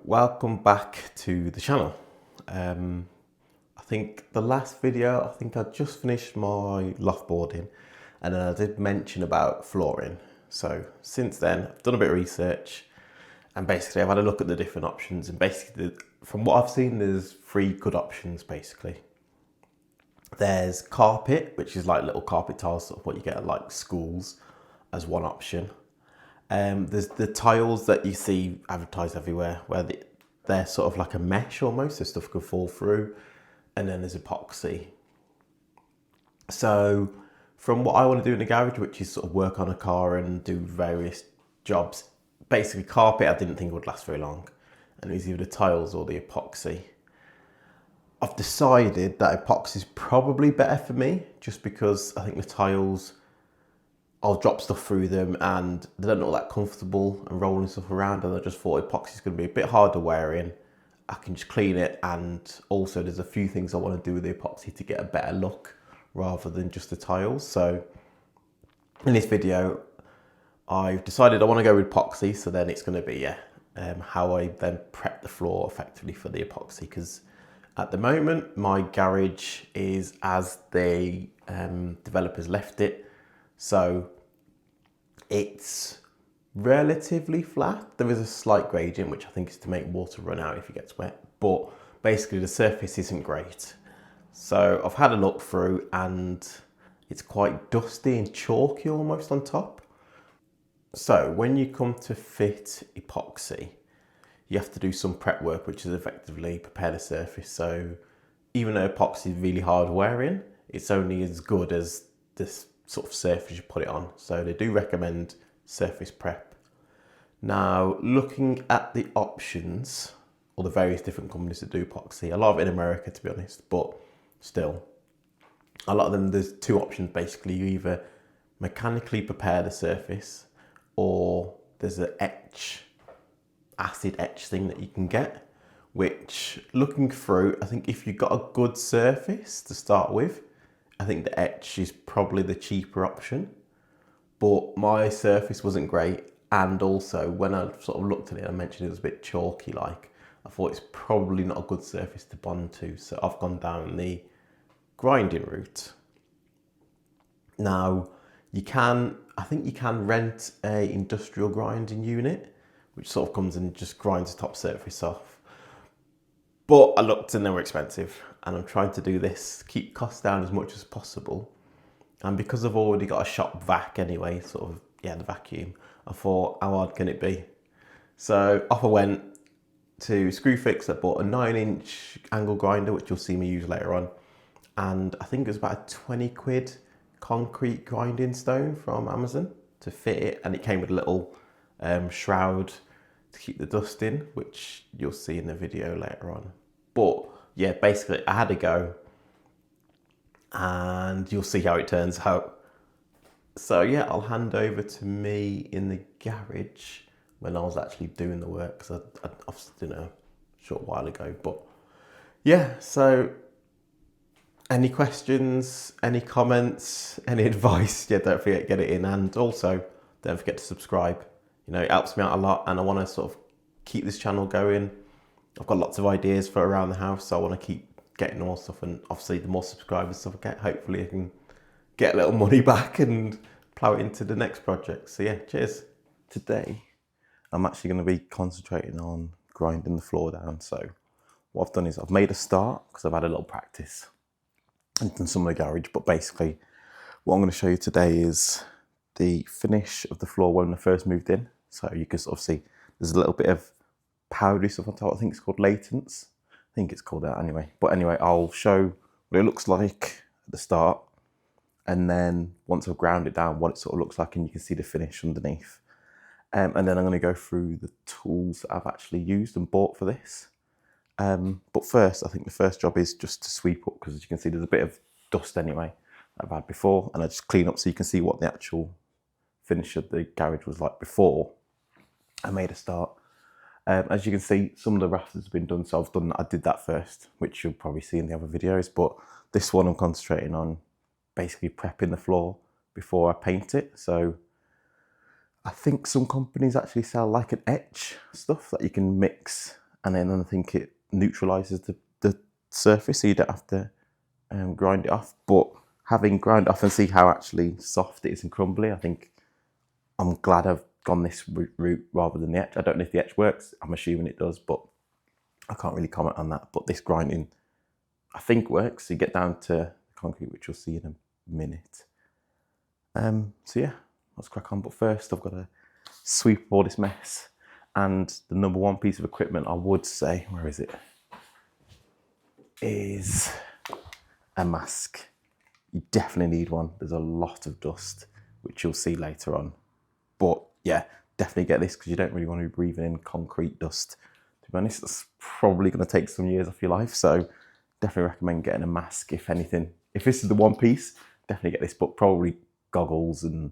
welcome back to the channel. I think the last video, I just finished my loft boarding, and then I did mention about flooring. So since then, I've done a bit of research, and basically I've had a look at the different options, and basically from what I've seen, there's three good options basically. There's carpet, which is like little carpet tiles, sort of what you get at like schools, as one option. There's the tiles that you see advertised everywhere, where they're sort of like a mesh almost, so stuff could fall through. And then there's epoxy. So from what I want to do in the garage, which is sort of work on a car and do various jobs, basically carpet I didn't think would last very long, and it was either the tiles or the epoxy. I've decided that epoxy is probably better for me, just because I think the tiles, I'll drop stuff through them and they don't look that comfortable and rolling stuff around, and I just thought epoxy is going to be a bit harder wearing. I can just clean it, and also there's a few things I want to do with the epoxy to get a better look rather than just the tiles. So in this video, I've decided I want to go with epoxy, so then it's going to be how I then prep the floor effectively for the epoxy, because at the moment my garage is as the developers left it. So it's relatively flat. There is a slight gradient, which I think is to make water run out if it gets wet, but basically the surface isn't great. So I've had a look through and it's quite dusty and chalky almost on top. So when you come to fit epoxy, you have to do some prep work, which is effectively prepare the surface. So even though epoxy is really hard wearing, it's only as good as this sort of surface you put it on. So they do recommend surface prep. Now, looking at the options, or the various different companies that do epoxy, a lot of it in America to be honest, but still, a lot of them, there's two options basically. You either mechanically prepare the surface, or there's an acid etch thing that you can get, which looking through, I think if you've got a good surface to start with, I think the etch is probably the cheaper option. But my surface wasn't great, and also when I sort of looked at it, I mentioned it was a bit chalky like. I thought it's probably not a good surface to bond to, so I've gone down the grinding route. Now, I think you can rent a industrial grinding unit, which sort of comes and just grinds the top surface off. But I looked and they were expensive, and I'm trying to do this, keep costs down as much as possible. And because I've already got a shop vac anyway, the vacuum, I thought, how hard can it be? So off I went to Screwfix. I bought a 9-inch angle grinder, which you'll see me use later on. And I think it was about a 20 quid concrete grinding stone from Amazon to fit it. And it came with a little shroud to keep the dust in, which you'll see in the video later on. But yeah, basically I had to go, and you'll see how it turns out. So yeah, I'll hand over to me in the garage when I was actually doing the work, because I obviously did a short while ago. But yeah, so any questions, any comments, any advice, yeah, don't forget to get it in, and also don't forget to subscribe. You know, it helps me out a lot, and I want to sort of keep this channel going. I've got lots of ideas for around the house, so I want to keep getting more stuff, and obviously the more subscribers stuff I get, hopefully I can get a little money back and plow it into the next project. So yeah, cheers. Today I'm actually going to be concentrating on grinding the floor down. So what I've done is I've made a start, because I've had a little practice and done some of the garage, but basically what I'm going to show you today is the finish of the floor when I first moved in. So you can sort of see there's a little bit of powdery stuff on top. I think it's called laitance. I think it's called that anyway. But anyway, I'll show what it looks like at the start, and then once I've ground it down, what it sort of looks like, and you can see the finish underneath. And then I'm going to go through the tools that I've actually used and bought for this. But first, I think the first job is just to sweep up, because as you can see, there's a bit of dust anyway that I've had before, and I just clean up so you can see what the actual finish of the garage was like before I made a start. As you can see, some of the rafters have been done, so I did that first, which you'll probably see in the other videos. But this one I'm concentrating on basically prepping the floor before I paint it. So I think some companies actually sell like an etch stuff that you can mix and then I think it neutralises the surface, so you don't have to grind it off. But having ground off and see how actually soft it is and crumbly, I think I'm glad I've gone this route rather than the etch. I don't know if the etch works. I'm assuming it does, but I can't really comment on that. But this grinding, I think, works. So you get down to concrete, which you'll see in a minute. So yeah, let's crack on. But first, I've got to sweep all this mess. And the number one piece of equipment I would say, where is it? Is a mask. You definitely need one. There's a lot of dust, which you'll see later on. But yeah, definitely get this because you don't really want to be breathing in concrete dust. To be honest, it's probably going to take some years off your life. So definitely recommend getting a mask if anything. If this is the one piece, definitely get this, but probably goggles and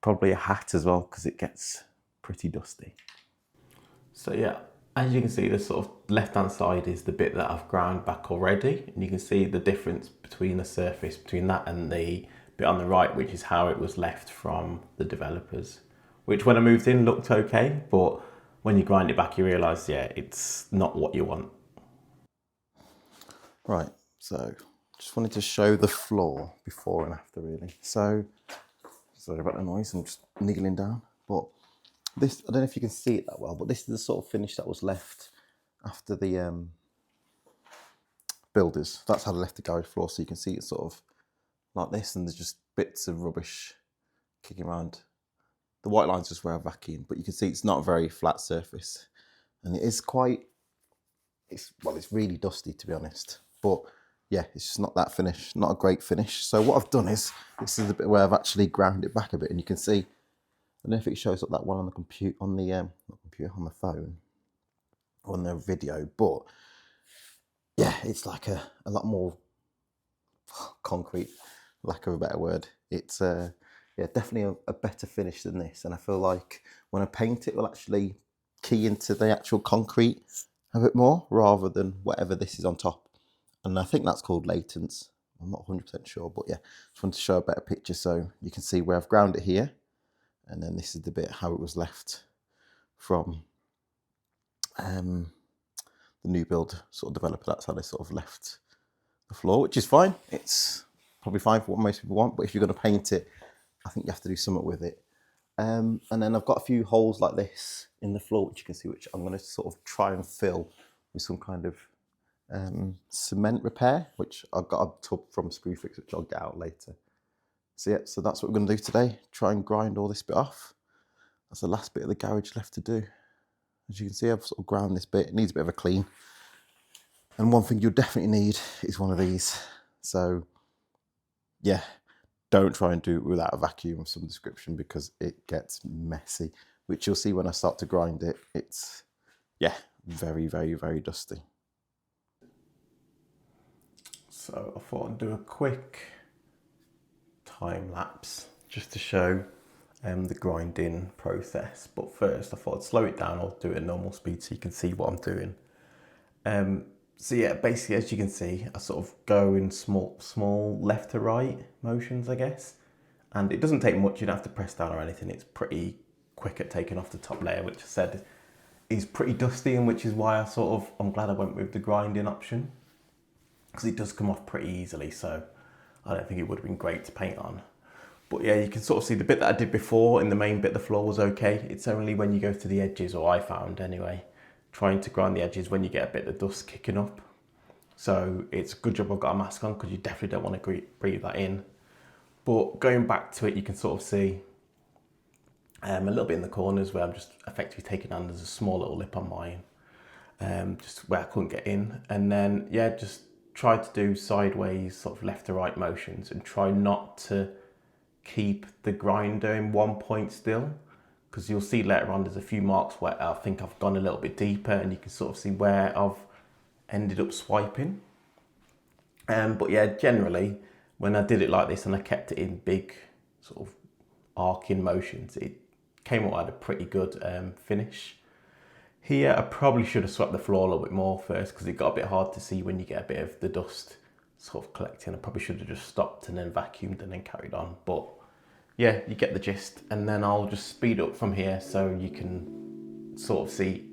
probably a hat as well because it gets pretty dusty. So yeah, as you can see, the sort of left-hand side is the bit that I've ground back already. And you can see the difference between the surface, between that and the bit on the right, which is how it was left from the developers. Which when I moved in looked okay, but when you grind it back, you realise, yeah, it's not what you want. Right, so just wanted to show the floor before and after really. So, sorry about the noise, I'm just kneeling down. But this, I don't know if you can see it that well, but this is the sort of finish that was left after the builders. That's how they left the garage floor, so you can see it sort of like this, and there's just bits of rubbish kicking around. The white line's just where I vacuumed, but you can see it's not a very flat surface. And it is quite, it's really dusty to be honest. But yeah, it's just not that finish, not a great finish. So what I've done is, this is the bit where I've actually ground it back a bit, and you can see, I don't know if it shows up that one on the computer, on the not computer, on the phone, or on the video, but yeah, it's like a lot more concrete, lack of a better word. It's yeah, definitely a better finish than this, and I feel like when I paint it, will actually key into the actual concrete a bit more rather than whatever this is on top. And I think that's called laitance. I'm not 100% sure, but yeah, just wanted to show a better picture so you can see where I've ground it here, and then this is the bit how it was left from the new build sort of developer. That's how they sort of left the floor, which is fine. It's probably fine for what most people want, but if you're going to paint it, I think you have to do something with it. And then I've got a few holes like this in the floor, which you can see, which I'm going to sort of try and fill with some kind of cement repair, which I've got a tub from Screwfix, which I'll get out later. So yeah, so that's what we're going to do today. Try and grind all this bit off. That's the last bit of the garage left to do. As you can see, I've sort of ground this bit. It needs a bit of a clean. And one thing you'll definitely need is one of these. So yeah, don't try and do it without a vacuum of some description because it gets messy, which you'll see when I start to grind it. It's, yeah, very, very, very dusty. So I thought I'd do a quick time lapse just to show the grinding process. But first I thought I'd slow it down. I'll do it at normal speed so you can see what I'm doing. So yeah, basically as you can see, I sort of go in small left to right motions, I guess. And it doesn't take much, you don't have to press down or anything. It's pretty quick at taking off the top layer, which I said is pretty dusty, and which is why I'm glad I went with the grinding option. Because it does come off pretty easily, so I don't think it would have been great to paint on. But yeah, you can sort of see the bit that I did before in the main bit, the floor was okay. It's only when you go to the edges, or I found anyway, trying to grind the edges when you get a bit of dust kicking up. So it's a good job I've got a mask on because you definitely don't want to breathe that in. But going back to it, you can sort of see a little bit in the corners where I'm just effectively taking on, there's a small little lip on mine, just where I couldn't get in. And then, yeah, just try to do sideways, sort of left to right motions, and try not to keep the grinder in one point still, because you'll see later on there's a few marks where I think I've gone a little bit deeper, and you can sort of see where I've ended up swiping. But yeah, generally when I did it like this and I kept it in big sort of arcing motions, it came out at a pretty good finish. Here I probably should have swept the floor a little bit more first because it got a bit hard to see when you get a bit of the dust sort of collecting. I probably should have just stopped and then vacuumed and then carried on, but yeah, you get the gist. And then I'll just speed up from here so you can sort of see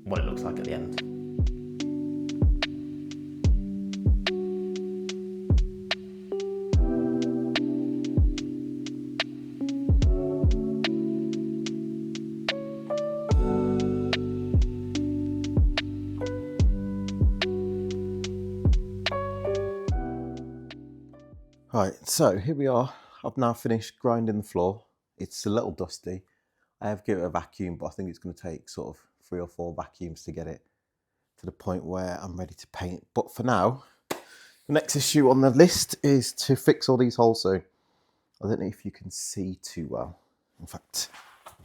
what it looks like at the end. Right, so here we are. I've now finished grinding the floor. It's a little dusty. I have given it a vacuum, but I think it's going to take sort of 3 or 4 vacuums to get it to the point where I'm ready to paint. But for now, the next issue on the list is to fix all these holes. So I don't know if you can see too well. In fact,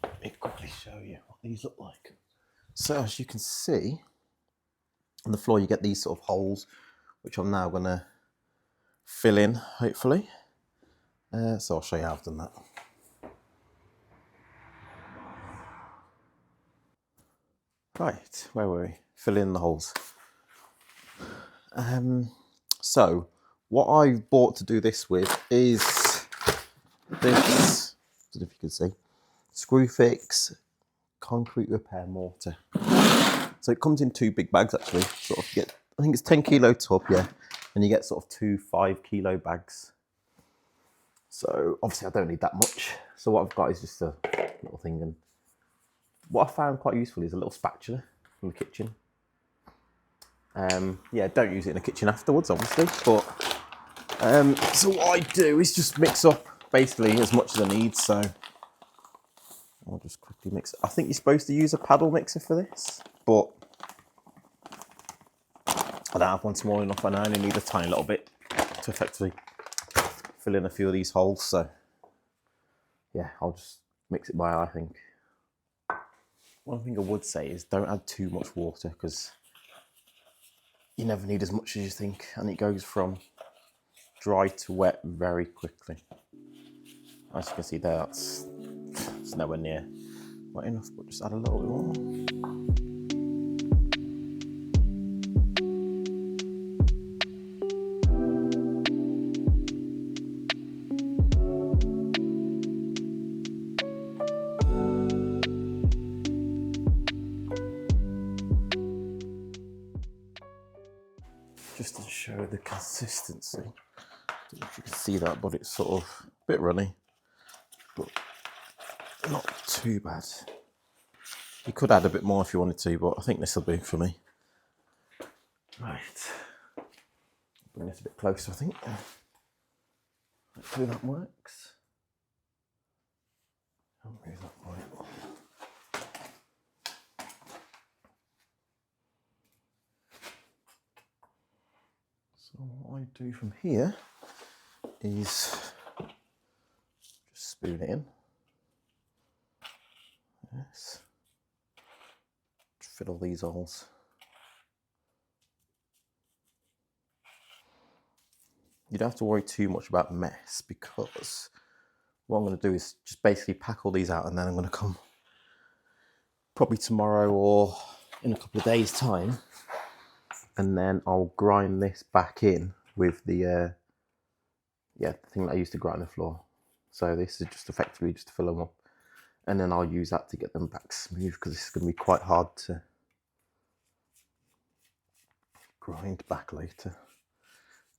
let me quickly show you what these look like. So as you can see, on the floor you get these sort of holes, which I'm now going to fill in, hopefully. So I'll show you how I've done that. Right, where were we? Fill in the holes. So what I've bought to do this with is this, I don't know if you can see, Screwfix concrete repair mortar. So it comes in 2 big bags actually. Sort of get, I think it's 10 kilo tub, yeah, and you get sort of 2 5-kilo bags. So obviously I don't need that much. So what I've got is just a little thing, and what I found quite useful is a little spatula from the kitchen. Yeah, don't use it in the kitchen afterwards, obviously, but so what I do is just mix up basically as much as I need. So I'll just quickly mix it. I think you're supposed to use a paddle mixer for this, but I don't have one small enough, and I only need a tiny little bit to effectively fill in a few of these holes. So yeah, I'll just mix it by eye, I think. One thing I would say is don't add too much water, because you never need as much as you think, and it goes from dry to wet very quickly. As you can see there, it's nowhere near wet enough, but just add a little bit more. Just to show the consistency. I don't know if you can see that, but it's sort of a bit runny, but not too bad. You could add a bit more if you wanted to, but I think this will be for me. Right, bring this a bit closer, I think. Hopefully that works. I'll move that point. So what I do from here is just spoon it in. Yes. Fill all these holes. You don't have to worry too much about mess, because what I'm going to do is just basically pack all these out, and then I'm going to come probably tomorrow or in a couple of days' time, and then I'll grind this back in with the the thing that I used to grind the floor. So this is just effectively just to fill them up, and then I'll use that to get them back smooth, because this is going to be quite hard to grind back later.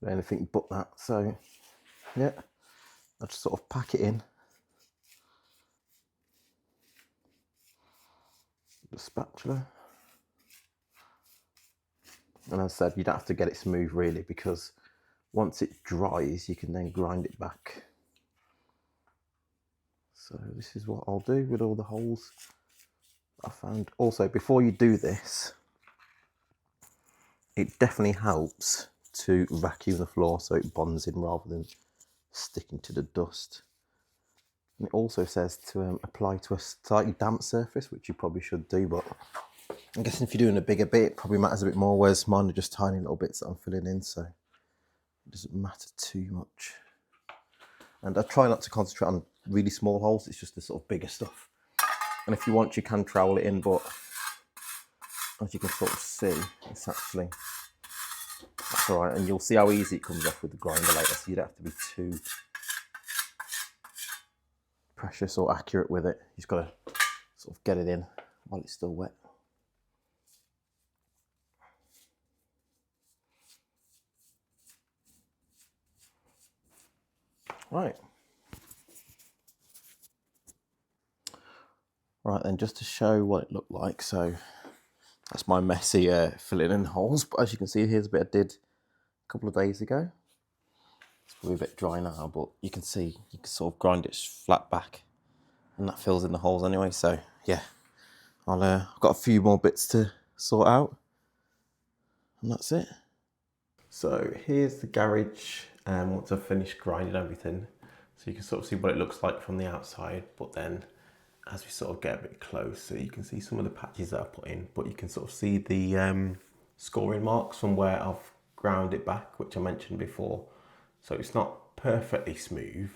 Anything but that. So yeah, I'll just sort of pack it in the spatula, and as I said, you don't have to get it smooth really, because once it dries you can then grind it back. So this is what I'll do with all the holes I found. Also, before you do this, it definitely helps to vacuum the floor so it bonds in rather than sticking to the dust. And it also says to apply to a slightly damp surface, which you probably should do, but I'm guessing if you're doing a bigger bit, it probably matters a bit more, whereas mine are just tiny little bits that I'm filling in, so it doesn't matter too much. And I try not to concentrate on really small holes, it's just the sort of bigger stuff. And if you want, you can trowel it in, but as you can sort of see, it's actually, that's all right. And you'll see how easy it comes off with the grinder later, so you don't have to be too precious or accurate with it. You just got to sort of get it in while it's still wet. Right. Right then, just to show what it looked like. So that's my messy filling in holes. But as you can see, here's a bit I did a couple of days ago. It's probably a bit dry now, but you can see, you can sort of grind it flat back and that fills in the holes anyway. So yeah, I've got a few more bits to sort out and that's it. So here's the garage once I've finished grinding everything. So you can sort of see what it looks like from the outside, but then as we sort of get a bit closer, you can see some of the patches that I put in, but you can sort of see the scoring marks from where I've ground it back, which I mentioned before. So it's not perfectly smooth,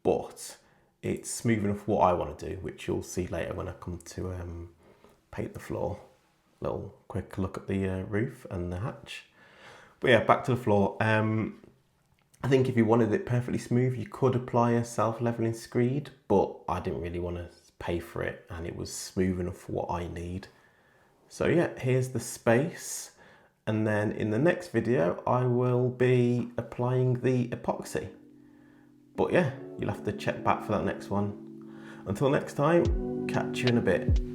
but it's smooth enough for what I want to do, which you'll see later when I come to paint the floor. Little quick look at the roof and the hatch. But yeah, back to the floor. I think if you wanted it perfectly smooth, you could apply a self-leveling screed, but I didn't really want to pay for it and it was smooth enough for what I need. So yeah, here's the space. And then in the next video, I will be applying the epoxy. But yeah, you'll have to check back for that next one. Until next time, catch you in a bit.